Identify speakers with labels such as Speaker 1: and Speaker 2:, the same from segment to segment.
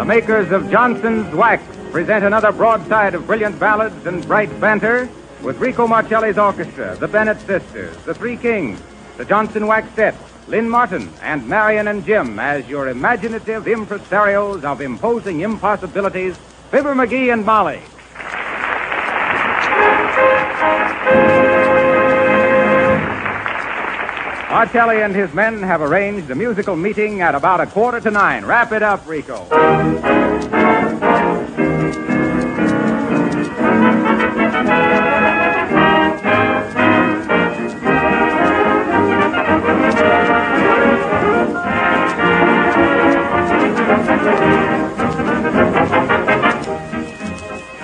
Speaker 1: The makers of Johnson's Wax present another broadside of brilliant ballads and bright banter with Rico Marcelli's orchestra, the Bennett Sisters, the Three Kings, the Johnson Waxettes, Lynn Martin, and Marian and Jim as your imaginative impresarios of imposing impossibilities, Fibber McGee and Molly. Marcelli and his men have arranged a musical meeting at about 8:45. Wrap it up, Rico.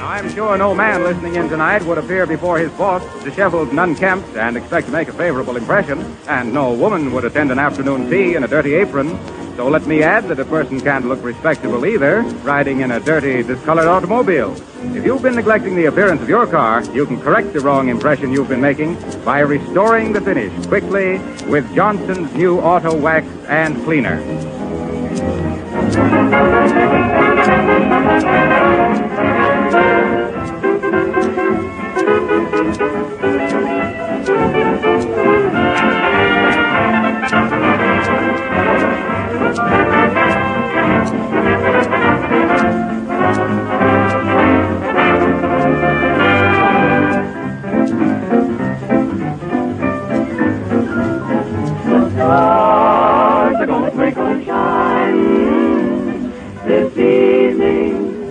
Speaker 1: I'm sure no man listening in tonight would appear before his boss disheveled and unkempt and expect to make a favorable impression, and no woman would attend an afternoon tea in a dirty apron. So let me add that a person can't look respectable either, riding in a dirty, discolored automobile. If you've been neglecting the appearance of your car, you can correct the wrong impression you've been making by restoring the finish quickly with Johnson's new Auto Wax and Cleaner.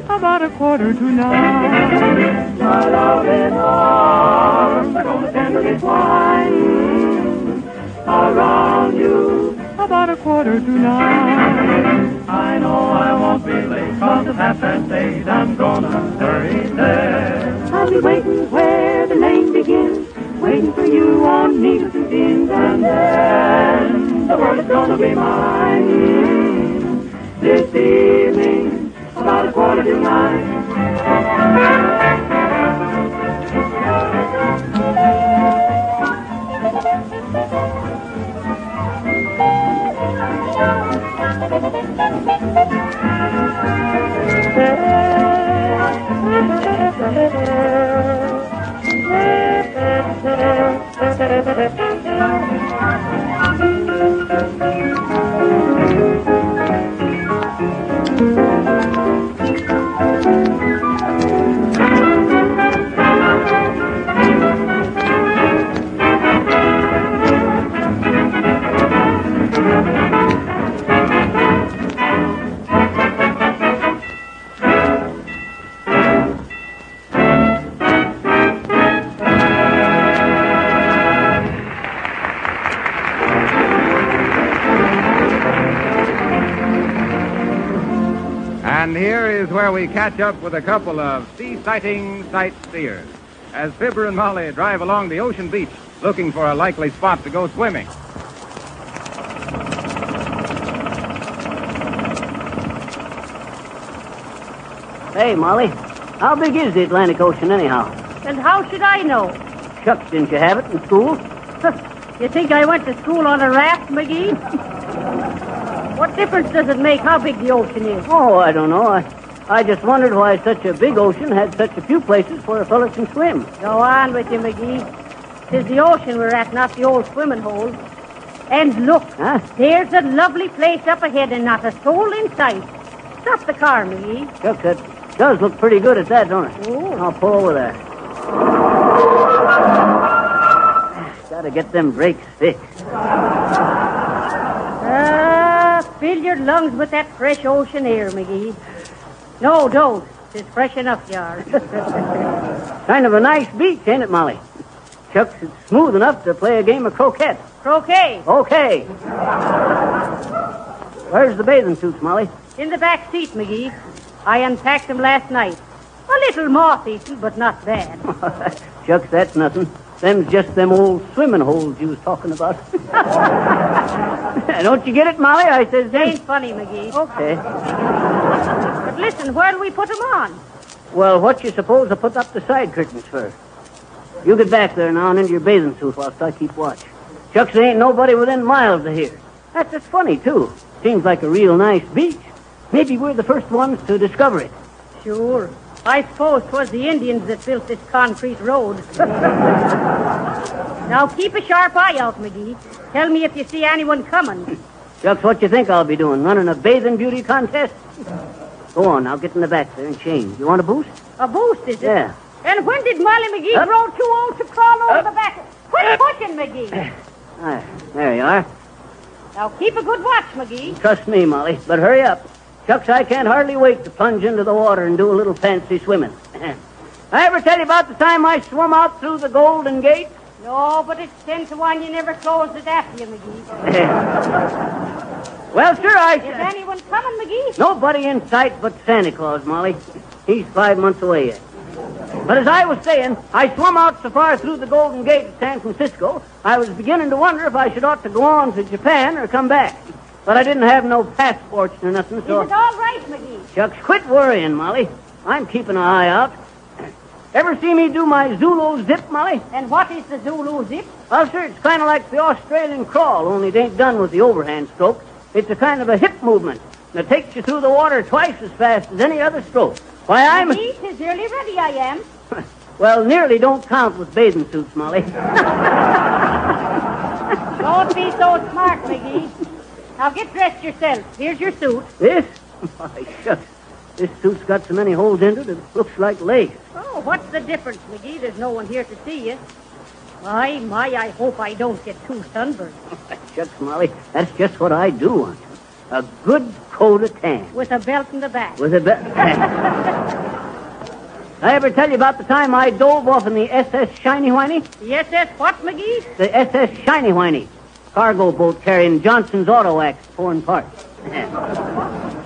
Speaker 2: About 8:45. My loving arms are gonna tenderly twine around you. About 8:45. I know I won't be late, 'cause at 8:30 I'm gonna hurry there. I'll be waiting where the lane begins, waiting for you on needles and pins, and then the world is gonna be mine this evening. About 8:45.
Speaker 1: And here is where we catch up with a couple of sea-sighting sightseers as Fibber and Molly drive along the ocean beach looking for a likely spot to go swimming.
Speaker 3: Hey, Molly, how big is the Atlantic Ocean anyhow?
Speaker 4: And how should I know?
Speaker 3: Shucks, didn't you have it in school?
Speaker 4: You think I went to school on a raft, McGee? What difference does it make how big the ocean is?
Speaker 3: Oh, I don't know. I just wondered why such a big ocean had such a few places where a fella can swim.
Speaker 4: Go on with you, McGee. 'Tis the ocean we're at, not the old swimming hole. And look, there's a lovely place up ahead and not a soul in sight. Stop the car, McGee.
Speaker 3: Shucks, that does look pretty good at that, don't it?
Speaker 4: Oh.
Speaker 3: I'll pull over there. Gotta get them brakes fixed.
Speaker 4: Fill your lungs with that fresh ocean air, McGee. No, don't. It's fresh enough, you are.
Speaker 3: Kind of a nice beach, ain't it, Molly? Shucks, it's smooth enough to play a game of croquet.
Speaker 4: Croquet.
Speaker 3: Okay. Where's the bathing suits, Molly?
Speaker 4: In the back seat, McGee. I unpacked them last night. A little moth-eaten, but not bad.
Speaker 3: Shucks, that's nothing. Them's just them old swimming holes you was talking about. Don't you get it, Molly? I says,
Speaker 4: They ain't funny, McGee.
Speaker 3: Okay.
Speaker 4: But listen, where'll we put them on?
Speaker 3: Well, what you suppose I put up the side curtains for? You get back there now and into your bathing suit whilst I keep watch. Shucks, there ain't nobody within miles of here. That's funny, too. Seems like a real nice beach. Maybe we're the first ones to discover it.
Speaker 4: Sure. I suppose 'twas the Indians that built this concrete road. Now keep a sharp eye out, McGee. Tell me if you see anyone coming.
Speaker 3: Shucks, what you think I'll be doing? Running a bathing beauty contest? Go on, I'll get in the back there and change. You want a boost?
Speaker 4: A boost, is it?
Speaker 3: Yeah.
Speaker 4: And when did Molly McGee grow too old to crawl over the back? Quit pushing, McGee.
Speaker 3: There you are.
Speaker 4: Now keep a good watch, McGee.
Speaker 3: Trust me, Molly, but hurry up. Shucks, I can't hardly wait to plunge into the water and do a little fancy swimming. I ever tell you about the time I swum out through the Golden Gate?
Speaker 4: No, but it's 10 to 1 you never closed it after you, McGee.
Speaker 3: Well, sir,
Speaker 4: Is anyone coming, McGee?
Speaker 3: Nobody in sight but Santa Claus, Molly. He's 5 months away yet. But as I was saying, I swum out so far through the Golden Gate at San Francisco, I was beginning to wonder if I should ought to go on to Japan or come back. But I didn't have no passports or nothing, so...
Speaker 4: Is it all right, McGee?
Speaker 3: Shucks, quit worrying, Molly. I'm keeping an eye out. Ever see me do my Zulu zip, Molly?
Speaker 4: And what is the Zulu zip?
Speaker 3: Well, sir, it's kind of like the Australian crawl, only it ain't done with the overhand stroke. It's a kind of a hip movement that takes you through the water twice as fast as any other stroke. Why, I'm...
Speaker 4: McGee, 'tis nearly ready, I am.
Speaker 3: Well, nearly don't count with bathing suits, Molly.
Speaker 4: Don't be so smart, McGee. Now get dressed yourself. Here's your suit.
Speaker 3: This? Why, shucks. This suit's got so many holes in it, it looks like lace.
Speaker 4: Oh, what's the difference, McGee? There's no one here to see you. My, I hope I don't get too sunburned.
Speaker 3: Shucks, Molly, that's just what I do want. A good coat of tan.
Speaker 4: With a belt in the back.
Speaker 3: With a belt. I ever tell you about the time I dove off in the SS Shiny Whiny?
Speaker 4: The SS what, McGee?
Speaker 3: The SS Shiny Whiny. Cargo boat carrying Johnson's Auto Wax, foreign parts.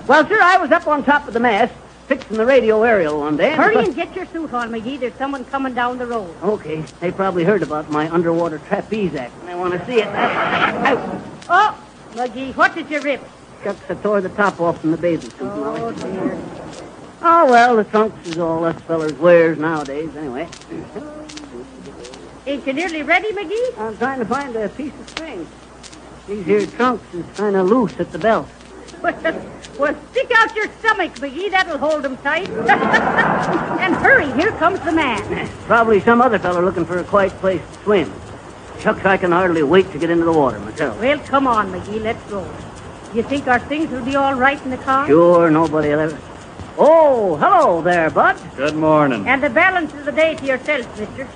Speaker 3: Well, sir, I was up on top of the mast, fixing the radio aerial one day.
Speaker 4: Hurry and get your suit on, McGee. There's someone coming down the road.
Speaker 3: Okay. They probably heard about my underwater trapeze act, and they want to see it.
Speaker 4: Oh, McGee, what did you rip?
Speaker 3: Shucks, I tore the top off from the bathing suit, Molly.
Speaker 4: Oh, dear.
Speaker 3: Oh, well, the trunks is all us fellers wears nowadays, anyway.
Speaker 4: Ain't you nearly ready, McGee?
Speaker 3: I'm trying to find a piece of string. These here trunks is kind of loose at the belt.
Speaker 4: Well, stick out your stomach, McGee. That'll hold them tight. And hurry, here comes the man.
Speaker 3: Probably some other feller looking for a quiet place to swim. Shucks, I can hardly wait to get into the water myself.
Speaker 4: Well, come on, McGee. Let's go. You think our things will be all right in the car?
Speaker 3: Sure, nobody will ever... Oh, hello there, Bud.
Speaker 1: Good morning.
Speaker 4: And the balance of the day to yourself, mister.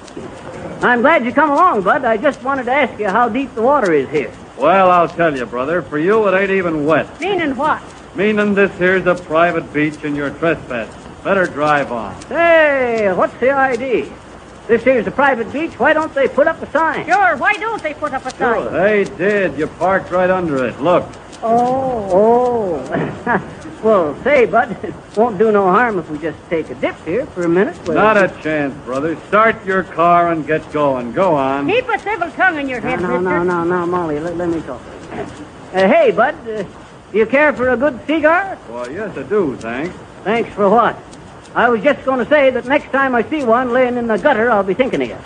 Speaker 3: I'm glad you come along, Bud. I just wanted to ask you how deep the water is here.
Speaker 1: Well, I'll tell you, brother. For you, it ain't even wet.
Speaker 4: Meaning what?
Speaker 1: Meaning this here's a private beach and you're trespassing. Better drive on.
Speaker 3: Hey, what's the idea? This here's a private beach. Why don't they put up a sign?
Speaker 4: Sure, why don't they put up a sign?
Speaker 1: They did. You parked right under it. Look.
Speaker 3: Oh. Well, say, Bud, it won't do no harm if we just take a dip here for a minute.
Speaker 1: Not a chance, brother. Start your car and get going. Go on.
Speaker 4: Keep a civil tongue in your head,
Speaker 3: No,
Speaker 4: mister.
Speaker 3: Molly, let me talk. Hey, Bud, do you care for a good cigar?
Speaker 1: Well, yes, I do, thanks.
Speaker 3: Thanks for what? I was just going to say that next time I see one laying in the gutter, I'll be thinking of you.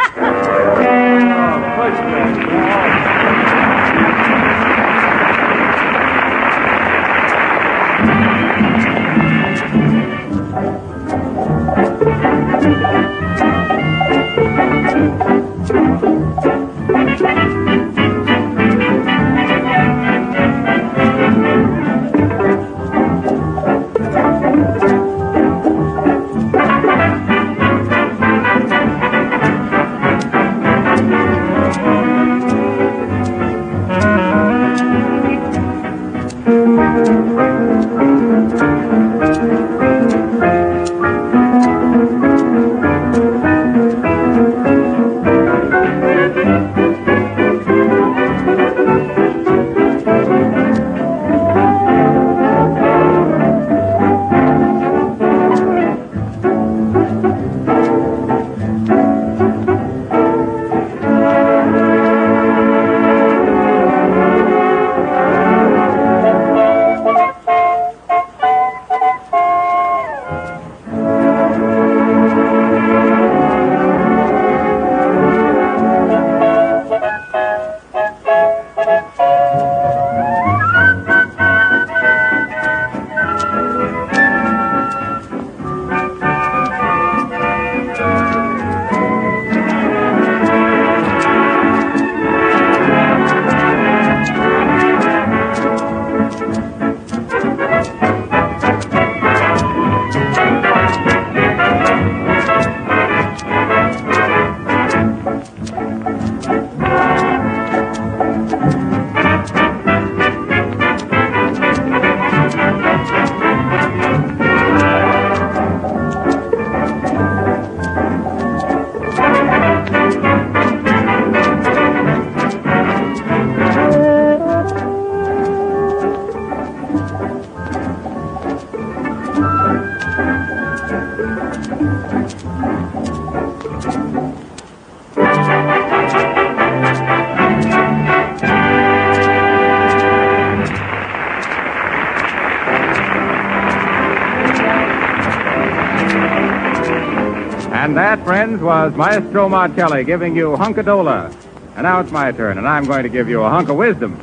Speaker 1: And that, friends, was Maestro Marcelli giving you Hunkadola. And now it's my turn, and I'm going to give you a hunk of wisdom.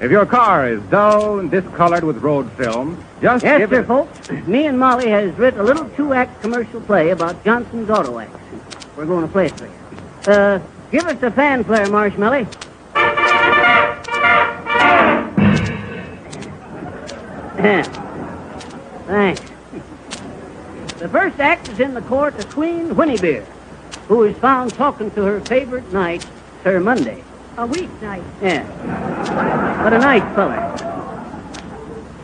Speaker 1: If your car is dull and discolored with road film, just
Speaker 3: Yes,
Speaker 1: give
Speaker 3: sir,
Speaker 1: it...
Speaker 3: folks. Me and Molly has written a little 2-act commercial play about Johnson's Auto Wax. We're going to play it for you. Give us a fanfare, Marshmallow. Thanks. The first act is in the court of Queen Whinnybeer, who is found talking to her favorite knight, Sir Monday.
Speaker 4: A weeknight.
Speaker 3: Yeah. But a nice feller.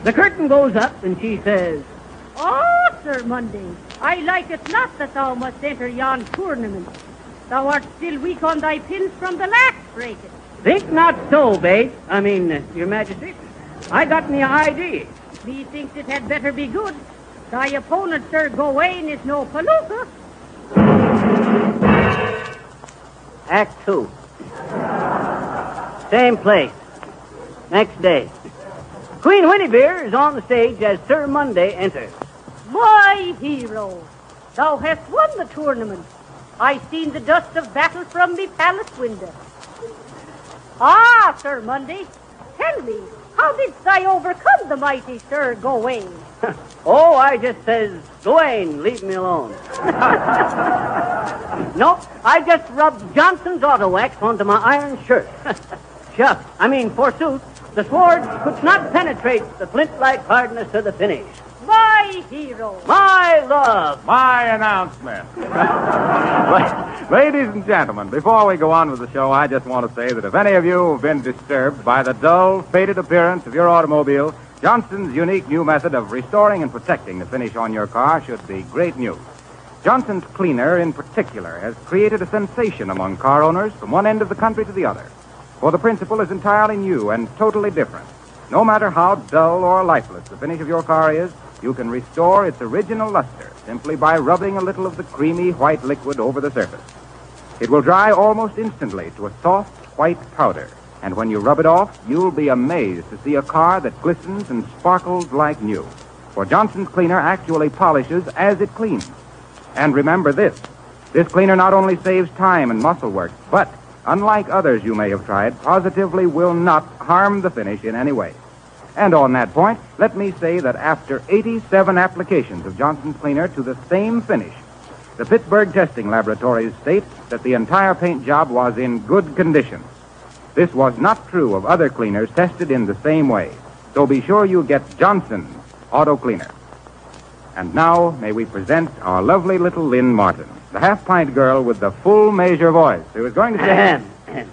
Speaker 3: The curtain goes up, and she says,
Speaker 4: Oh, Sir Monday, I like it not that thou must enter yon tournament. Thou art still weak on thy pins from the last breaking.
Speaker 3: Think not so, babe. Your Majesty. I got me idea.
Speaker 4: Methinks it had better be good. Thy opponent, Sir Gawain, is no palooka.
Speaker 3: Act 2. Same place. Next day. Queen Whinnybeer is on the stage as Sir Monday enters.
Speaker 4: My hero, thou hast won the tournament. I've seen the dust of battle from the palace window. Ah, Sir Monday, tell me, how didst thou overcome the mighty Sir Gawain?
Speaker 3: Oh, I just says, Gawain, leave me alone. No, I just rubbed Johnson's Auto Wax onto my iron shirt. Shucks. Forsooth, the sword could not penetrate the flint-like hardness of the finish.
Speaker 4: My hero.
Speaker 3: My love.
Speaker 1: My announcement. Ladies and gentlemen, before we go on with the show, I just want to say that if any of you have been disturbed by the dull, faded appearance of your automobile, Johnson's unique new method of restoring and protecting the finish on your car should be great news. Johnson's Cleaner, in particular, has created a sensation among car owners from one end of the country to the other. For the principle is entirely new and totally different. No matter how dull or lifeless the finish of your car is, you can restore its original luster simply by rubbing a little of the creamy white liquid over the surface. It will dry almost instantly to a soft white powder, and when you rub it off, you'll be amazed to see a car that glistens and sparkles like new. For Johnson's Cleaner actually polishes as it cleans. And remember this cleaner not only saves time and muscle work, but, unlike others you may have tried, positively will not harm the finish in any way. And on that point, let me say that after 87 applications of Johnson's Cleaner to the same finish, the Pittsburgh testing laboratories state that the entire paint job was in good condition. This was not true of other cleaners tested in the same way. So be sure you get Johnson's Auto Cleaner. And now, may we present our lovely little Lynn Martin, the half-pint girl with the full measure voice, who is going to say...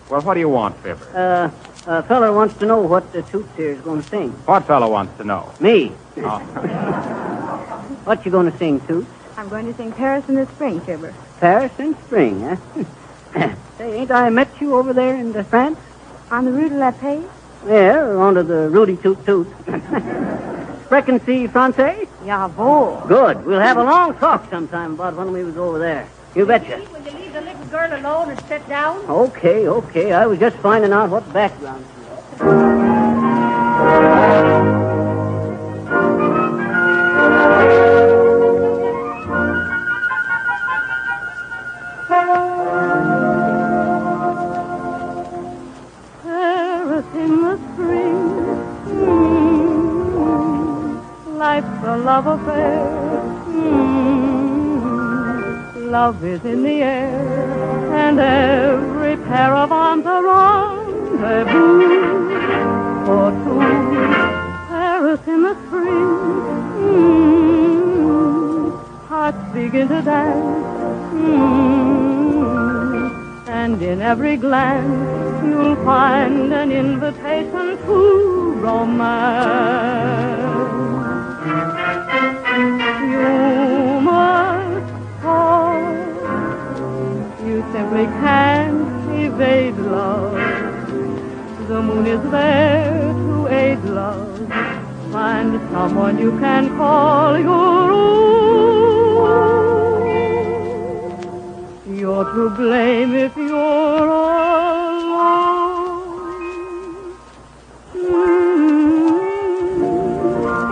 Speaker 1: Well, what do you want, Fibber?
Speaker 3: A feller wants to know what the Toots here is going to sing.
Speaker 1: What fellow wants to know?
Speaker 3: Me.
Speaker 1: Oh.
Speaker 3: What you going to sing, Toots?
Speaker 5: I'm going to sing Paris in the Spring, Fibber.
Speaker 3: Paris in spring, huh? Say, ain't I met you over there in France?
Speaker 5: On the Rue de la Paix?
Speaker 3: Yeah, onto the Rudy Toot Toot. Sprechen Sie Francais?
Speaker 5: Jawohl.
Speaker 3: Good. We'll have a long talk sometime about when we was over there. You betcha.
Speaker 4: Will you leave the little girl alone and sit down?
Speaker 3: Okay. I was just finding out what background she was.
Speaker 2: Paris in the spring, life's a love affair. Love is in the air, and every pair of arms are rendezvous for two. Paris in the spring, hearts begin to dance, and in every glance you'll find an invitation to romance. You must fall. You simply can't evade love. The moon is there to aid love. Find someone you can call your own. You're to blame if you're alone.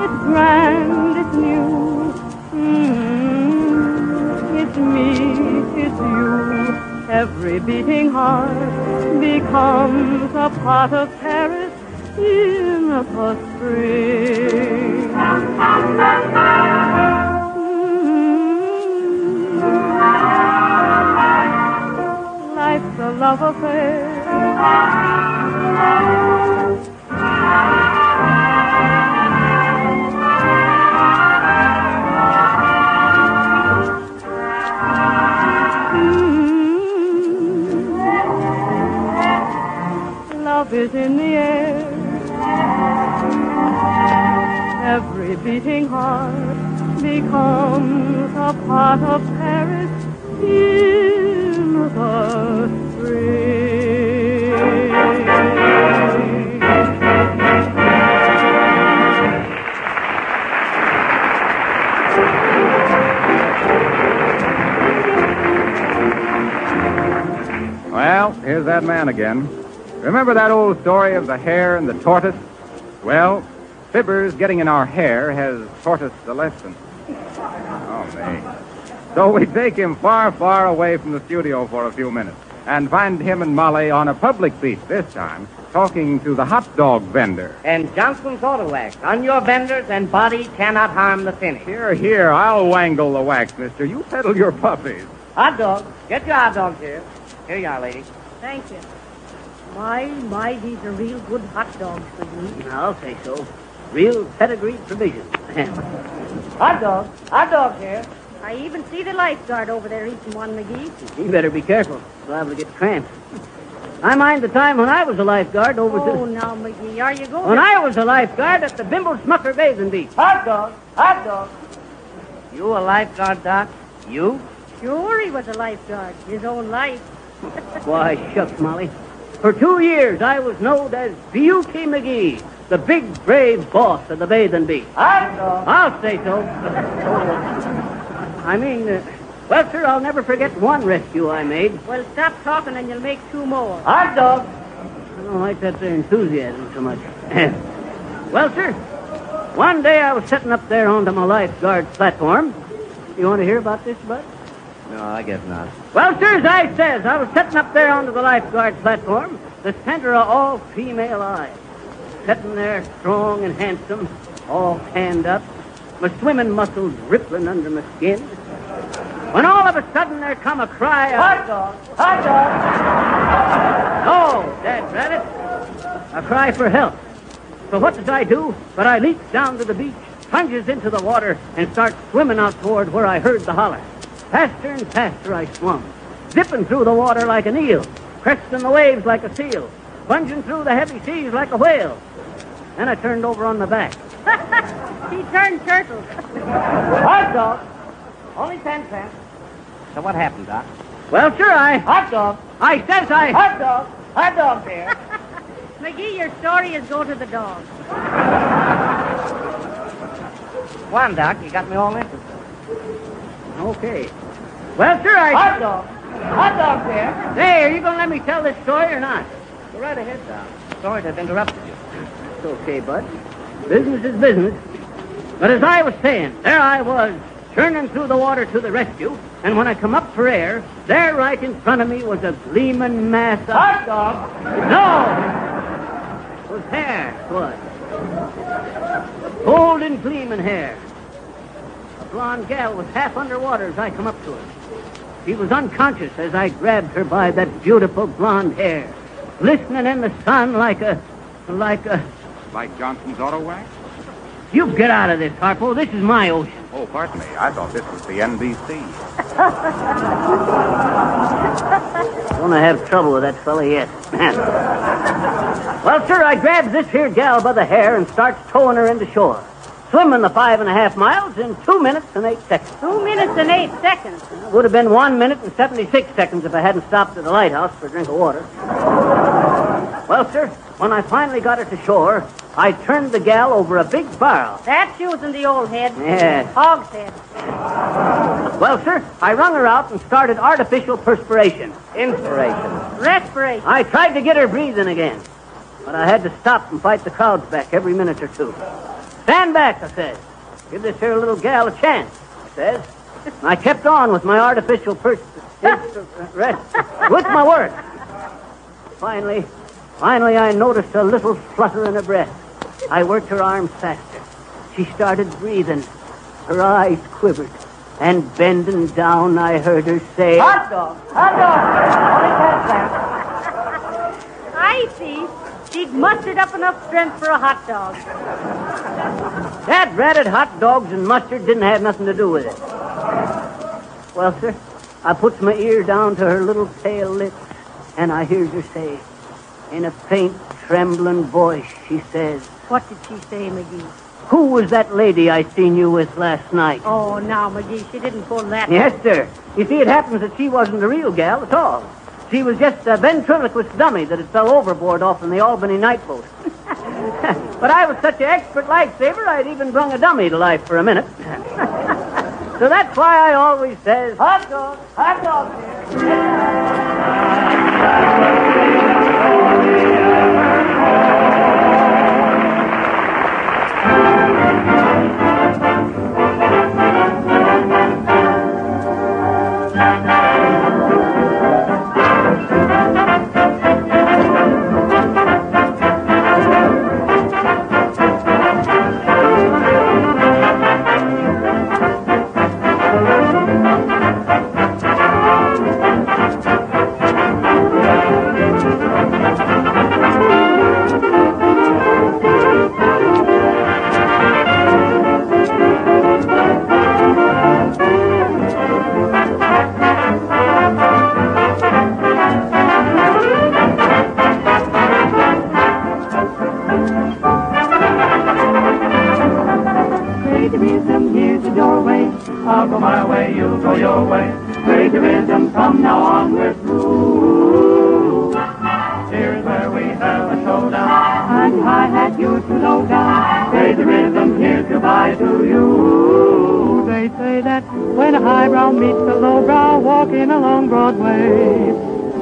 Speaker 2: It's grand, it's new. It's me Every beating heart becomes a pot of Paris in the spring. Life's a love affair. Love is in the air. Every beating heart becomes a pot of Paris in the spring.
Speaker 1: Well, here's that man again. Remember that old story of the hare and the tortoise? Well, Fibber's getting in our hair has taught us the lesson. Oh, me. So we take him far, far away from the studio for a few minutes and find him and Molly on a public beach this time, talking to the hot dog vendor.
Speaker 3: And Johnson's Auto Wax. On your vendors, and body cannot harm the finish.
Speaker 1: Here, here, I'll wangle the wax, mister. You peddle your puppies.
Speaker 3: Hot dog. Get your hot dogs here. Here you are, lady.
Speaker 4: Thank you. My, these are real good hot dogs for me.
Speaker 3: I'll say so. Real pedigree provisions. Hot dog here.
Speaker 4: I even see the lifeguard over there eating one, McGee.
Speaker 3: You better be careful. You're liable to get cramps. I mind the time when I was a lifeguard over
Speaker 4: Oh, now, McGee, are you going?
Speaker 3: When I was a lifeguard at the Bimble Smucker Bathing Beach. Hot dog. You a lifeguard, Doc? You?
Speaker 4: Sure, he was a lifeguard. His own life.
Speaker 3: Why, shucks, Molly. For 2 years, I was known as B.U.K. McGee, the big, brave boss of the bathing beach. I'll say so. Well, sir, I'll never forget one rescue I made.
Speaker 4: Well, stop talking and you'll make 2 more.
Speaker 3: Hot dog. I don't like that their enthusiasm so much. Well, sir, one day I was sitting up there onto my lifeguard platform. You want to hear about this, Bud?
Speaker 6: No, I guess not.
Speaker 3: Well, sir, as I says, I was sitting up there onto the lifeguard platform, the center of all female eyes. Sitting there strong and handsome, all tanned up, my swimming muscles rippling under my skin. When all of a sudden there come a cry of... Hot dog! Oh, dadrabbit. A cry for help. So what does I do? But I leaps down to the beach, plunges into the water, and starts swimming out toward where I heard the holler. Faster and faster I swum, zipping through the water like an eel, cresting the waves like a seal, plunging through the heavy seas like a whale. Then I turned over on my back.
Speaker 4: He turned turtle.
Speaker 3: Hot dog. Only 10 cents.
Speaker 6: So what happened, Doc?
Speaker 3: Well, sure, Hot dog. I says I... Hot dog. Hot dog there.
Speaker 4: McGee, your story is go to the dog.
Speaker 6: Go on, Doc. You got me all interested.
Speaker 3: Okay. Well, sure, Hot dog. Hot dog there. Hey, are you going to let me tell this story or not?
Speaker 6: Go right ahead, Doc. Sorry to have interrupted you.
Speaker 3: It's okay, Bud. Business is business. But as I was saying, there I was, churning through the water to the rescue, and when I come up for air, there right in front of me was a gleaming mass of... Hot dog! No! It was hair, it was. Golden gleaming hair. A blonde gal was half underwater as I come up to her. She was unconscious as I grabbed her by that beautiful blonde hair, glistening in the sun like
Speaker 1: Johnson's Auto Wax?
Speaker 3: You get out of this, Harpo. This is my ocean.
Speaker 1: Oh, pardon me. I thought this was the NBC.
Speaker 3: Gonna have trouble with that fella yet. Well, sir, I grabs this here gal by the hair and starts towing her into shore. Swimming the 5.5 miles in 2 minutes and 8 seconds.
Speaker 4: 2 minutes and 8 seconds.
Speaker 3: It would have been 1 minute and 76 seconds if I hadn't stopped at the lighthouse for a drink of water. Well, sir, when I finally got her to shore, I turned the gal over a big barrel.
Speaker 4: That's using the old head.
Speaker 3: Yes.
Speaker 4: Hog's head.
Speaker 3: Well, sir, I wrung her out and started artificial perspiration. Inspiration.
Speaker 4: Respiration.
Speaker 3: I tried to get her breathing again, but I had to stop and fight the crowds back every minute or two. Stand back, I says. Give this here little gal a chance, I says. I kept on with my artificial With my work. Finally, I noticed a little flutter in her breath. I worked her arms faster. She started breathing. Her eyes quivered. And bending down, I heard her say,
Speaker 6: Hot dog! Hot dog!
Speaker 4: I see. She'd mustered up enough strength for a hot dog.
Speaker 3: that ratted hot dogs and mustard didn't have nothing to do with it. Well, sir, I puts my ear down to her little pale lips, and I hears her say, in a faint, trembling voice, she says,
Speaker 4: What did she say, McGee?
Speaker 3: Who was that lady I seen you with last night?
Speaker 4: Oh, now, McGee, she didn't pull that.
Speaker 3: Yes, sir. You see, it happens that she wasn't the real gal at all. She was just a ventriloquist dummy that had fell overboard off in the Albany night boat. But I was such an expert lifesaver, I'd even brung a dummy to life for a minute. So that's why I always says, hot dog, hot dog.
Speaker 2: I'll go my way, you'll go your way. Crazy rhythm, from now on we're through. Here's where we have a showdown. And I had you to low down. Crazy rhythm, here's goodbye to you. They say that when a highbrow meets a lowbrow walking along Broadway,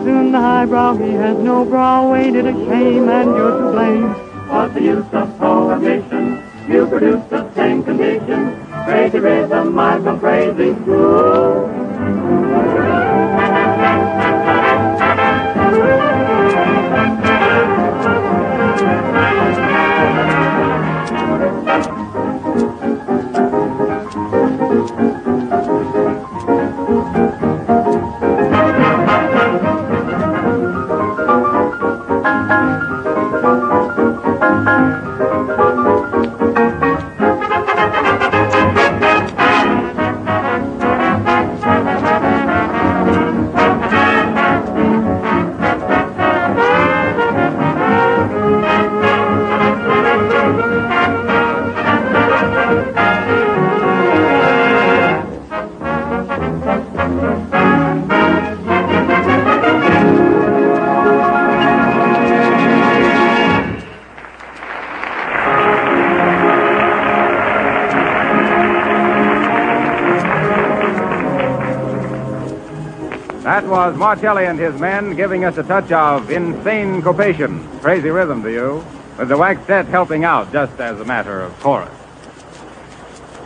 Speaker 2: soon the highbrow, he has no brow. Ain't it a shame and you're to blame? What's the use of prohibition? You produce the same condition. Crazy rhythm, I've gone crazy through.
Speaker 1: That was Marcelli and his men giving us a touch of insane copation, crazy rhythm to you, with the waxette helping out just as a matter of chorus.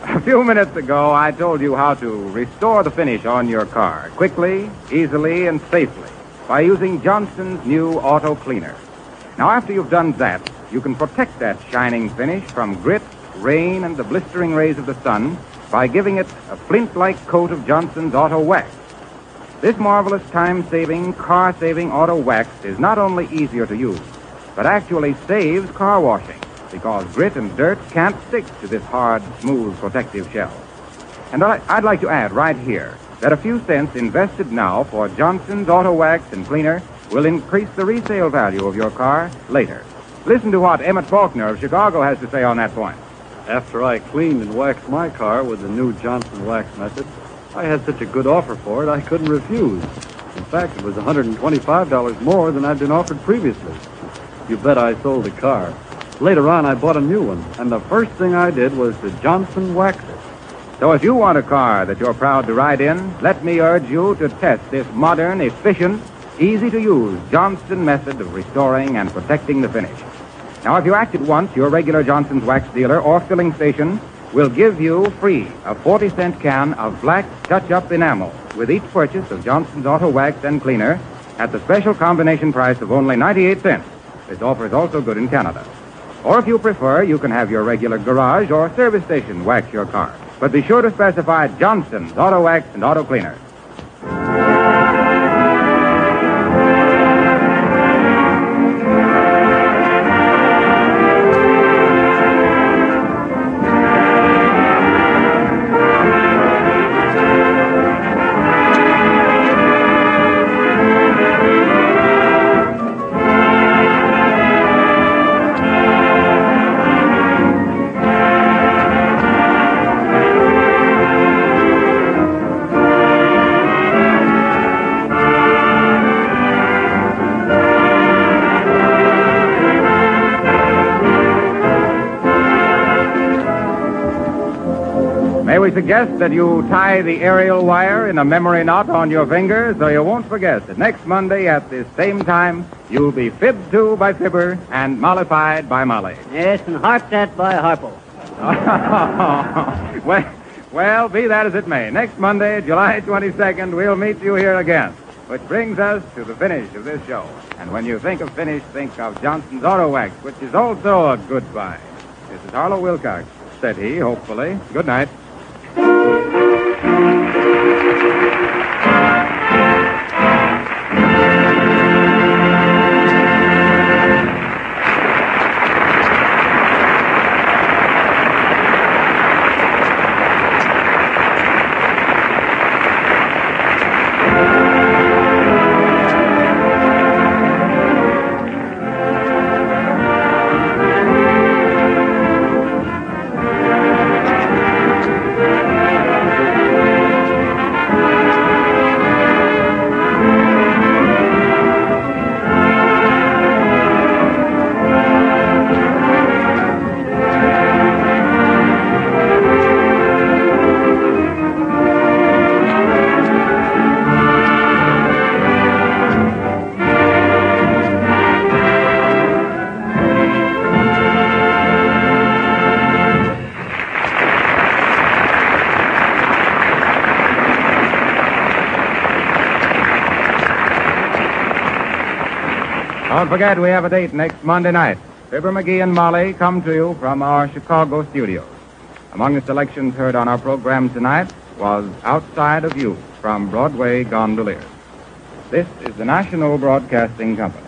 Speaker 1: A few minutes ago, I told you how to restore the finish on your car quickly, easily, and safely by using Johnson's new auto cleaner. Now, after you've done that, you can protect that shining finish from grit, rain, and the blistering rays of the sun by giving it a flint-like coat of Johnson's auto wax. This marvelous time-saving, car-saving auto wax is not only easier to use, but actually saves car washing, because grit and dirt can't stick to this hard, smooth, protective shell. And I'd like to add right here that a few cents invested now for Johnson's auto wax and cleaner will increase the resale value of your car later. Listen to what Emmett Faulkner of Chicago has to say on that point.
Speaker 7: After I cleaned and waxed my car with the new Johnson wax method, I had such a good offer for it, I couldn't refuse. In fact, it was $125 more than I'd been offered previously. You bet I sold the car. Later on, I bought a new one, and the first thing I did was to Johnson wax it.
Speaker 1: So if you want a car that you're proud to ride in, let me urge you to test this modern, efficient, easy-to-use Johnson method of restoring and protecting the finish. Now, if you act at once, your regular Johnson's wax dealer or filling station will give you free a 40-cent can of black touch-up enamel with each purchase of Johnson's Auto Wax and Cleaner at the special combination price of only 98 cents. This offer is also good in Canada. Or if you prefer, you can have your regular garage or service station wax your car. But be sure to specify Johnson's Auto Wax and Auto Cleaner. May we suggest that you tie the aerial wire in a memory knot on your finger so you won't forget that next Monday at this same time you'll be fibbed to by Fibber and mollified by Molly.
Speaker 3: Yes, and harped at by Harpo.
Speaker 1: well, be that as it may. Next Monday, July 22nd, we'll meet you here again. Which brings us to the finish of this show. And when you think of finish, think of Johnson's Auto Wax, which is also a goodbye. This is Harlow Wilcox, said he, hopefully. Good night. Don't forget, we have a date next Monday night. Fibber McGee and Molly come to you from our Chicago studios. Among the selections heard on our program tonight was Outside of You from Broadway Gondoliers. This is the National Broadcasting Company.